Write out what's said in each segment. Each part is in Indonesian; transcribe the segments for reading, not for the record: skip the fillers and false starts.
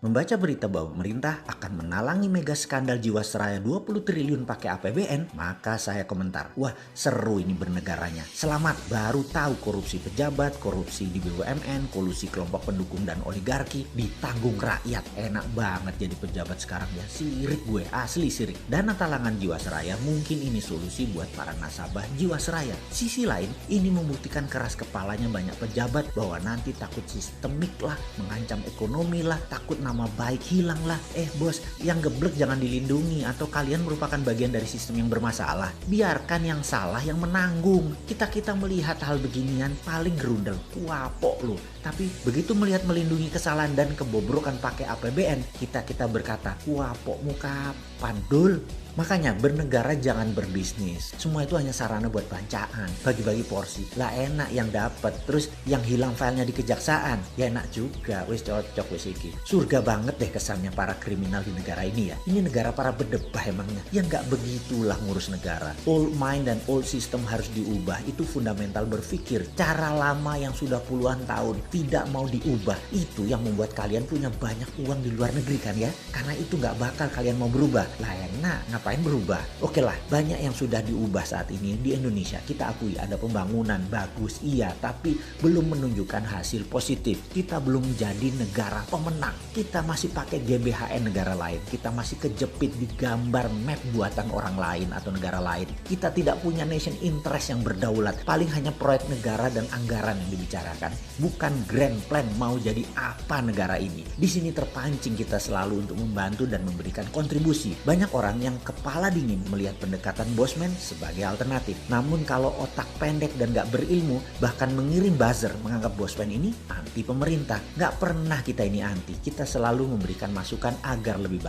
Membaca berita bahwa pemerintah akan menalangi mega skandal Jiwasraya 20 triliun pakai APBN, maka saya komentar, wah seru ini bernegaranya. Selamat, baru tahu korupsi pejabat, korupsi di BUMN, kolusi kelompok pendukung dan oligarki ditanggung rakyat. Enak banget jadi pejabat sekarang ya, sirik gue, asli sirik. Dana talangan Jiwasraya mungkin ini solusi buat para nasabah Jiwasraya. Sisi lain, ini membuktikan keras kepalanya banyak pejabat bahwa nanti takut sistemik lah, mengancam ekonomi lah, takut nama baik hilang lah. Bos, yang geblek jangan dilindungi atau kalian merupakan bagian dari sistem yang bermasalah. Biarkan yang salah yang menanggung. Kita melihat hal beginian paling gerundel, kuapok loh. Tapi begitu melihat melindungi kesalahan dan kebobrokan pakai APBN, kita berkata, kuapok muka pandul. Makanya bernegara jangan berbisnis. Semua itu hanya sarana buat bancaan, bagi-bagi porsi. Lah enak yang dapat, terus yang hilang filenya di kejaksaan. Ya enak juga, wis cocok wis iki. Surga banget deh kesannya para kriminal di negara ini ya. Ini negara para berdebah emangnya. Ya nggak begitulah ngurus negara. Old mind dan old system harus diubah. Itu fundamental berpikir. Cara lama yang sudah puluhan tahun tidak mau diubah. Itu yang membuat kalian punya banyak uang di luar negeri kan ya. Karena itu nggak bakal kalian mau berubah. Lah enak, ngapain berubah? Oke lah, banyak yang sudah diubah saat ini di Indonesia. Kita akui ada pembangunan bagus, iya, tapi belum menunjukkan hasil positif. Kita belum jadi negara pemenang. Kita masih pakai GBHN negara lain. Kita masih kejepit di gambar map buatan orang lain atau negara lain. Kita tidak punya nation interest yang berdaulat. Paling hanya proyek negara dan anggaran yang dibicarakan. Bukan grand plan mau jadi apa negara ini. Di sini terpancing kita selalu untuk membantu dan memberikan kontribusi. Banyak orang yang kepala dingin melihat pendekatan bosman sebagai alternatif. Namun kalau otak pendek dan gak berilmu, bahkan mengirim buzzer menganggap bosman ini anti pemerintah. Gak pernah kita ini anti. Kita selalu memberikan masukan agar lebih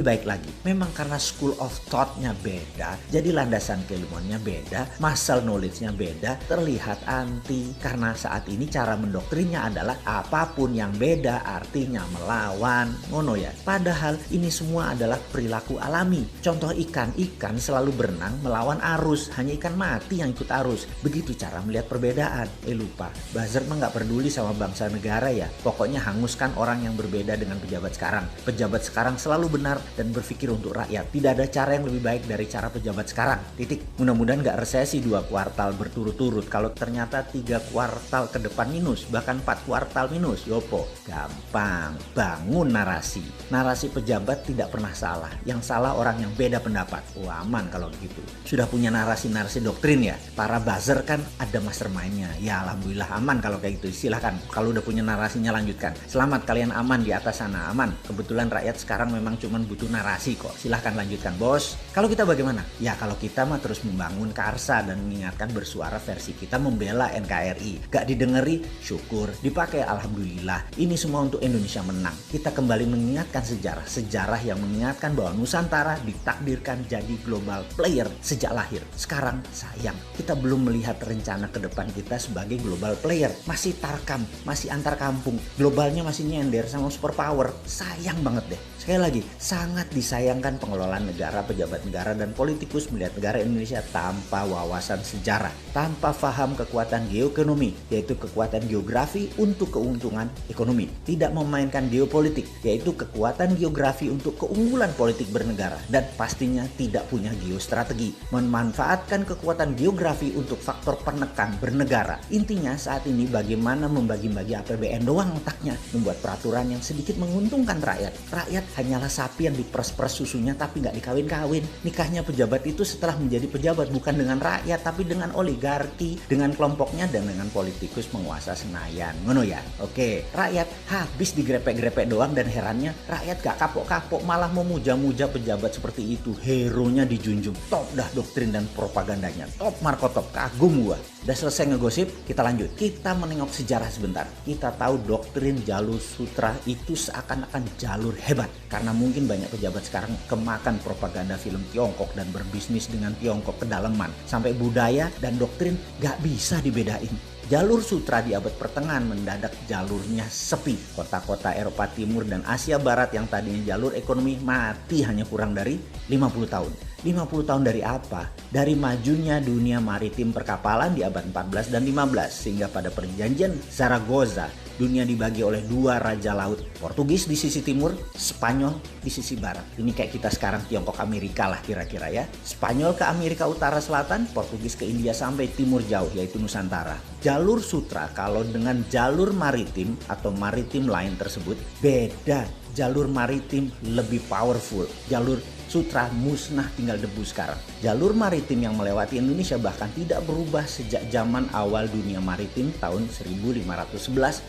baik lagi. Memang karena school of thought-nya beda, jadi landasan keilmuannya beda, muscle knowledge-nya beda, terlihat anti. Karena saat ini cara mendoktrinnya adalah apapun yang beda artinya melawan. Ngono ya. Padahal ini semua adalah perilaku alami. Contoh ikan selalu berenang melawan arus. Hanya ikan mati yang ikut arus. Begitu cara melihat perbedaan. Lupa, buzzer mah gak peduli sama bangsa negara ya. Pokoknya hanguskan orang yang berbeda dengan pejabat sekarang. Pejabat sekarang selalu benar dan berpikir untuk rakyat. Tidak ada cara yang lebih baik dari cara pejabat sekarang. Titik. Mudah-mudahan gak resesi 2 kuartal berturut-turut. Kalau ternyata 3 kuartal ke depan minus, bahkan 4 kuartal minus, yopo. Gampang. Bangun narasi. Narasi pejabat tidak pernah salah. Yang salah orang yang beda pendapat. Aman kalau begitu. Sudah punya narasi-narasi doktrin ya. Para buzzer kan ada mastermind-nya. Ya alhamdulillah aman kalau kayak gitu. Silahkan. Kalau udah punya narasinya lanjutkan. Selamat kalian aman di atas sana. Aman. Kebetulan rakyat sekarang memang cuma butuh narasi kok. Silahkan lanjutkan bos. Kalau kita bagaimana? Ya kalau kita mah terus membangun Karsa dan mengingatkan bersuara versi kita membela NKRI. Gak didengeri, syukur. Dipakai alhamdulillah. Ini semua untuk Indonesia menang. Kita kembali mengingatkan sejarah. Sejarah yang mengingatkan bahwa Nusantara ditakdirkan jadi global player sejak lahir. Sekarang sayang kita belum melihat rencana ke depan kita sebagai global player. Masih tarkam, masih antar kampung. Globalnya masih nyender sama superpower. Sayang banget deh. Sekali lagi, sangat disayangkan pengelolaan negara, pejabat negara dan politikus melihat negara Indonesia tanpa wawasan sejarah, tanpa paham kekuatan geoekonomi, yaitu kekuatan geografi untuk keuntungan ekonomi. Tidak memainkan geopolitik, yaitu kekuatan geografi untuk keunggulan politik bernegara. Dan pastinya tidak punya geostrategi, memanfaatkan kekuatan geografi untuk faktor penekan bernegara. Intinya saat ini bagaimana membagi-bagi APBN doang otaknya, membuat peraturan yang sedikit menguntungkan rakyat. Rakyat hanyalah sapi yang diperes-peres susunya tapi nggak dikawin-kawin. Nikahnya pejabat itu setelah menjadi pejabat bukan dengan rakyat tapi dengan oligarki, dengan kelompoknya dan dengan politikus penguasa Senayan. Ngono ya? Oke, rakyat habis digrepek-grepek doang dan herannya rakyat gak kapok-kapok malah memuja-muja pejabat seperti itu. Hero-nya dijunjung. Top dah doktrin dan propagandanya. Top Marco top. Kagum gua. Udah selesai ngegosip, kita lanjut. Kita menengok sejarah sebentar. Kita tahu doktrin jalur sutra itu seakan-akan jalur hebat. Karena mungkin banyak pejabat sekarang kemakan propaganda film Tiongkok dan berbisnis dengan Tiongkok kedalaman. Sampai budaya dan doktrin gak bisa dibedain. Jalur sutra di abad pertengahan mendadak jalurnya sepi. Kota-kota Eropa Timur dan Asia Barat yang tadinya jalur ekonomi mati hanya kurang dari 50 tahun. 50 tahun dari apa? Dari majunya dunia maritim perkapalan di abad 14 dan 15 sehingga pada perjanjian Zaragoza dunia dibagi oleh dua raja laut. Portugis di sisi timur, Spanyol di sisi barat. Ini kayak kita sekarang Tiongkok Amerika lah kira-kira ya. Spanyol ke Amerika Utara Selatan, Portugis ke India sampai timur jauh yaitu Nusantara. Jalur sutra kalau dengan jalur maritim atau maritim line tersebut beda. Jalur maritim lebih powerful. Jalur sutra musnah tinggal debu sekarang. Jalur maritim yang melewati Indonesia bahkan tidak berubah sejak zaman awal dunia maritim tahun 1511.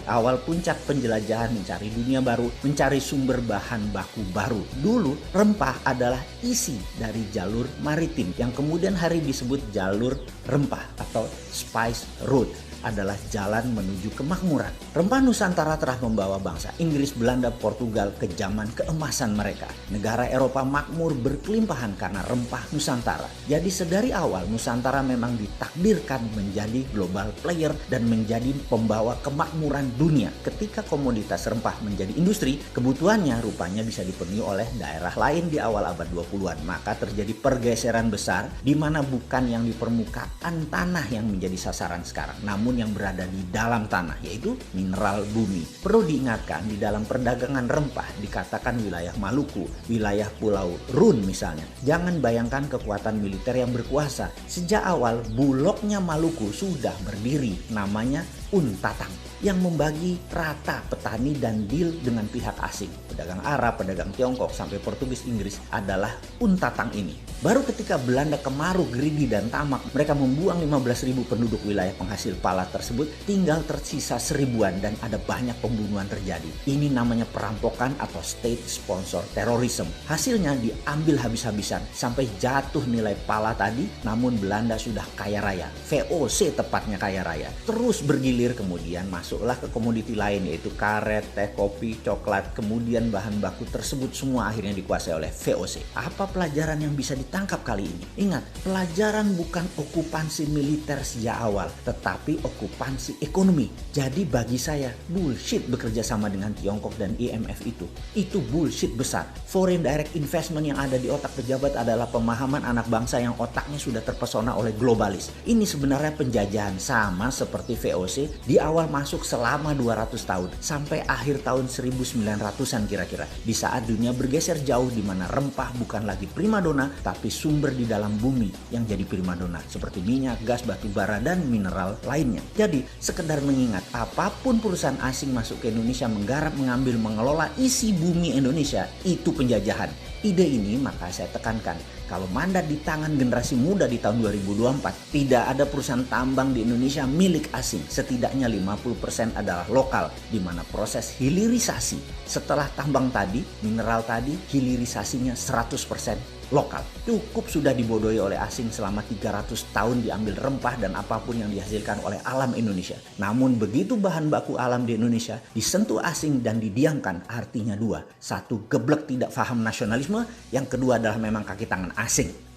Awal puncak penjelajahan mencari dunia baru, mencari sumber bahan baku baru. Dulu rempah adalah isi dari jalur maritim yang kemudian hari disebut jalur rempah atau spice route. Adalah jalan menuju kemakmuran. Rempah Nusantara telah membawa bangsa Inggris, Belanda, Portugal ke zaman keemasan mereka. Negara Eropa makmur berkelimpahan karena rempah Nusantara. Jadi sedari awal Nusantara memang ditakdirkan menjadi global player dan menjadi pembawa kemakmuran dunia. Ketika komoditas rempah menjadi industri, kebutuhannya rupanya bisa dipenuhi oleh daerah lain di awal abad 20-an. Maka terjadi pergeseran besar di mana bukan yang di permukaan tanah yang menjadi sasaran sekarang, namun yang berada di dalam tanah, yaitu mineral bumi. Perlu diingatkan, di dalam perdagangan rempah dikatakan wilayah Maluku, wilayah Pulau Run misalnya. Jangan bayangkan kekuatan militer yang berkuasa. Sejak awal Bulognya Maluku sudah berdiri, namanya Untatang, yang membagi rata petani dan deal dengan pihak asing. Pedagang Arab, pedagang Tiongkok, sampai Portugis, Inggris adalah Untatang ini. Baru ketika Belanda kemaruk, greedy dan tamak, mereka membuang 15.000 penduduk wilayah penghasil pala tersebut, tinggal tersisa 1000-an dan ada banyak pembunuhan terjadi. Ini namanya perampokan atau state sponsor terrorism. Hasilnya diambil habis-habisan sampai jatuh nilai pala tadi, namun Belanda sudah kaya raya. VOC tepatnya kaya raya. Terus bergilir, kemudian masuklah ke komoditi lain yaitu karet, teh, kopi, coklat. Kemudian bahan baku tersebut semua akhirnya dikuasai oleh VOC. Apa pelajaran yang bisa ditangkap kali ini? Ingat, pelajaran bukan okupansi militer sejak awal, tetapi okupansi ekonomi. Jadi bagi saya bullshit bekerja sama dengan Tiongkok dan IMF itu. Itu bullshit besar. Foreign direct investment yang ada di otak pejabat adalah pemahaman anak bangsa yang otaknya sudah terpesona oleh globalis. Ini sebenarnya penjajahan sama seperti VOC di awal masuk selama 200 tahun sampai akhir tahun 1900-an kira-kira. Di saat dunia bergeser jauh di mana rempah bukan lagi primadona tapi sumber di dalam bumi yang jadi primadona seperti minyak, gas, batu bara dan mineral lainnya. Jadi sekedar mengingat, apapun perusahaan asing masuk ke Indonesia menggarap, mengambil, mengelola isi bumi Indonesia, itu penjajahan. Ide ini maka saya tekankan, kalau mandat di tangan generasi muda di tahun 2024, tidak ada perusahaan tambang di Indonesia milik asing. Setidaknya 50% adalah lokal, di mana proses hilirisasi setelah tambang tadi, mineral tadi, hilirisasinya 100% lokal. Cukup sudah dibodohi oleh asing selama 300 tahun diambil rempah dan apapun yang dihasilkan oleh alam Indonesia. Namun begitu bahan baku alam di Indonesia disentuh asing dan didiamkan, artinya dua. Satu, geblek tidak paham nasionalisme. Yang kedua adalah memang kaki tangan asing.